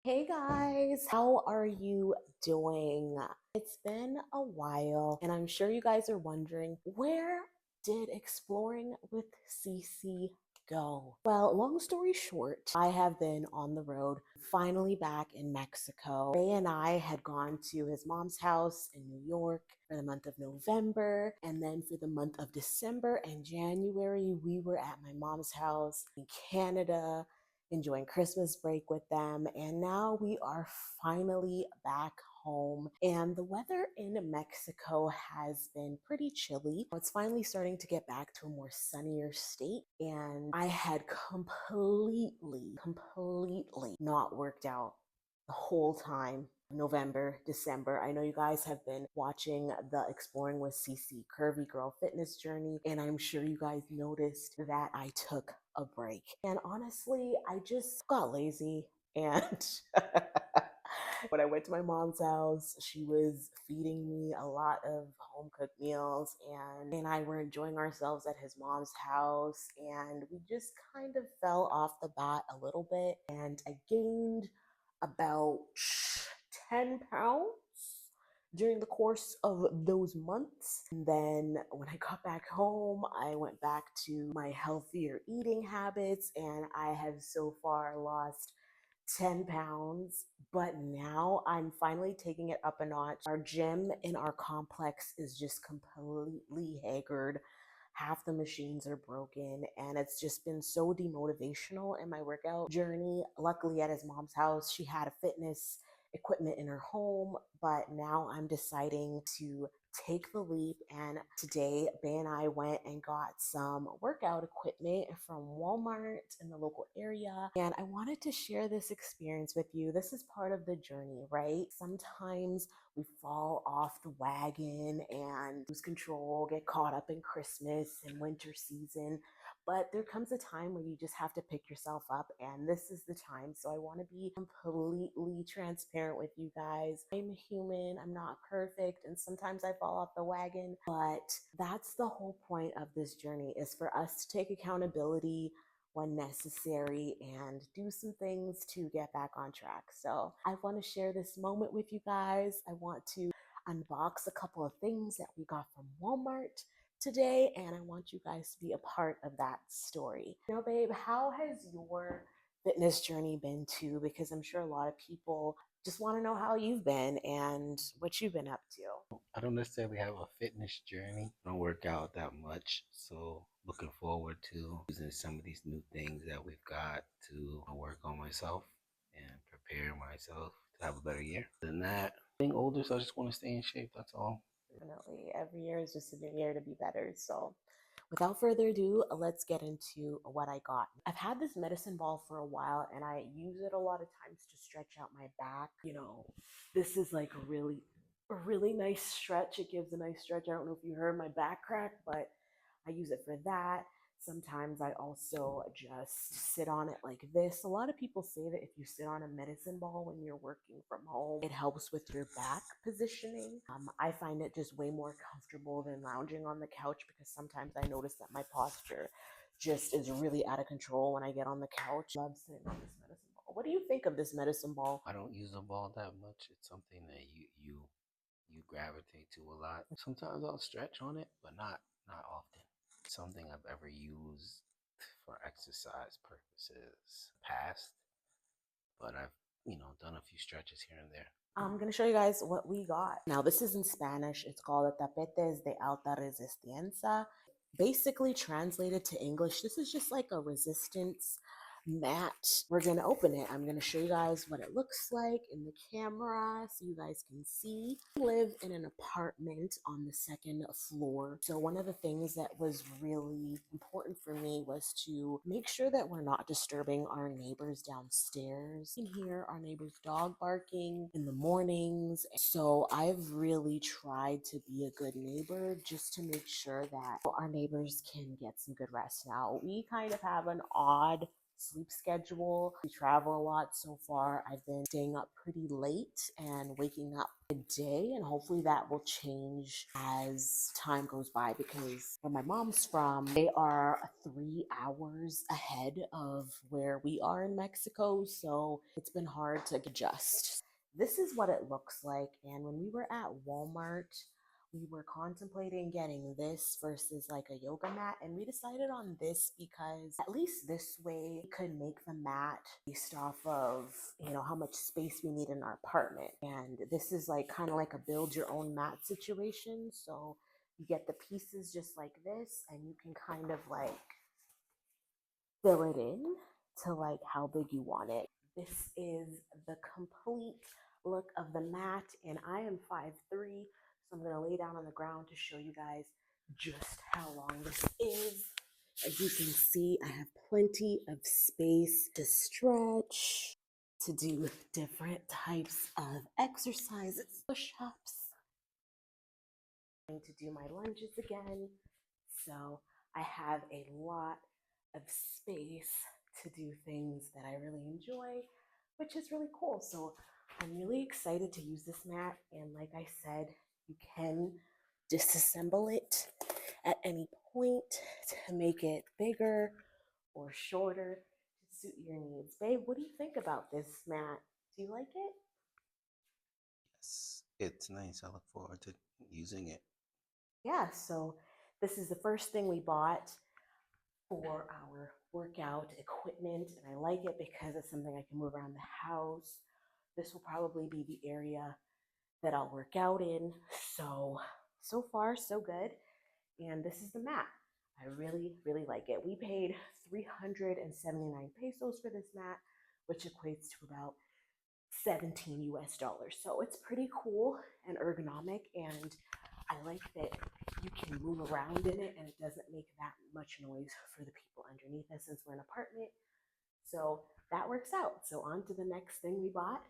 Hey guys, how are you doing? It's been a while, and I'm sure you guys are wondering, where did Exploring with Cece go? Well, long story short, I have been on the road, finally back in Mexico. Ray and I had gone to his mom's house in New York for the month of November, and then for the month of December and January, we were at my mom's house in Canada enjoying Christmas break with them. And now we are finally back home. And the weather in Mexico has been pretty chilly. It's finally starting to get back to a more sunnier state. And I had completely not worked out the whole time. November, December. I know you guys have been watching the Exploring with CC Curvy Girl fitness journey, and I'm sure you guys noticed that I took a break. And honestly, I just got lazy and when I went to my mom's house, she was feeding me a lot of home cooked meals, and I were enjoying ourselves at his mom's house, and we just kind of fell off the bat a little bit, and I gained about 10 pounds during the course of those months. And then when I got back home, I went back to my healthier eating habits, and I have so far lost 10 pounds. But now I'm finally taking it up a notch. Our gym in our complex is just completely haggard. Half the machines are broken, and it's just been so demotivational in my workout journey. Luckily, at his mom's house, she had a fitness equipment in her home, but now I'm deciding to take the leap. And today, Bay and I went and got some workout equipment from Walmart in the local area. And I wanted to share this experience with you. This is part of the journey, right? Sometimes we fall off the wagon and lose control, get caught up in Christmas and winter season. But there comes a time where you just have to pick yourself up, and this is the time. So I want to be completely transparent with you guys. I'm human, I'm not perfect, and sometimes I fall off the wagon, but that's the whole point of this journey, is for us to take accountability when necessary and do some things to get back on track. So I want to share this moment with you guys. I want to unbox a couple of things that we got from Walmart today, and I want you guys to be a part of that story. Now, babe, how has your fitness journey been too? Because I'm sure a lot of people just want to know how you've been and what you've been up to. I don't necessarily have a fitness journey. I don't work out that much. So looking forward to using some of these new things that we've got to work on myself and prepare myself to have a better year. Other than that, being older, so I just want to stay in shape. That's all. Definitely. Every year is just a new year to be better. So, without further ado, let's get into what I got. I've had this medicine ball for a while, and I use it a lot of times to stretch out my back. This is like a really nice stretch. It gives a nice stretch. I don't know if you heard my back crack, but I use it for that. Sometimes I also just sit on it like this. A lot of people say that if you sit on a medicine ball when you're working from home, it helps with your back positioning. I find it just way more comfortable than lounging on the couch, because sometimes I notice that my posture just is really out of control when I get on the couch. I love sitting on this medicine ball. What do you think of this medicine ball? I don't use a ball that much. It's something that you gravitate to a lot. Sometimes I'll stretch on it, but not often. Something I've ever used for exercise purposes past, but I've done a few stretches here and there. I'm going to show you guys what we got. Now, this is in Spanish. It's called Tapetes de Alta Resistencia. Basically translated to English, this is just like a resistance mat. We're going to open it. I'm going to show you guys what it looks like in the camera so you guys can see. We live in an apartment on the second floor. So one of the things that was really important for me was to make sure that we're not disturbing our neighbors downstairs. You can hear our neighbor's dog barking in the mornings. So I've really tried to be a good neighbor just to make sure that our neighbors can get some good rest. Now, we kind of have an odd sleep schedule. We travel a lot so far. I've been staying up pretty late and waking up a day, and hopefully that will change as time goes by because where my mom's from, they are 3 hours ahead of where we are in Mexico, so it's been hard to adjust. This is what it looks like, and when we were at Walmart, we were contemplating getting this versus like a yoga mat, and we decided on this because at least this way we could make the mat based off of how much space we need in our apartment. And this is like kind of like a build your own mat situation, so you get the pieces just like this and you can kind of like fill it in to like how big you want it. This is the complete look of the mat, and I am 5'3", so I'm gonna lay down on the ground to show you guys just how long this is. As you can see, I have plenty of space to stretch, to do different types of exercises, push-ups, to do my lunges again. So I have a lot of space to do things that I really enjoy, which is really cool. So I'm really excited to use this mat. And like I said, you can disassemble it at any point to make it bigger or shorter to suit your needs. Babe, what do you think about this mat? Do you like it? Yes, it's nice. I look forward to using it. Yeah, so this is the first thing we bought for our workout equipment, and I like it because it's something I can move around the house. This will probably be the area that I'll work out in. So far, so good. And this is the mat. I really, really like it. We paid 379 pesos for this mat, which equates to about 17 US dollars. So it's pretty cool and ergonomic, and I like that you can move around in it and it doesn't make that much noise for the people underneath us since we're an apartment. So that works out. So on to the next thing we bought.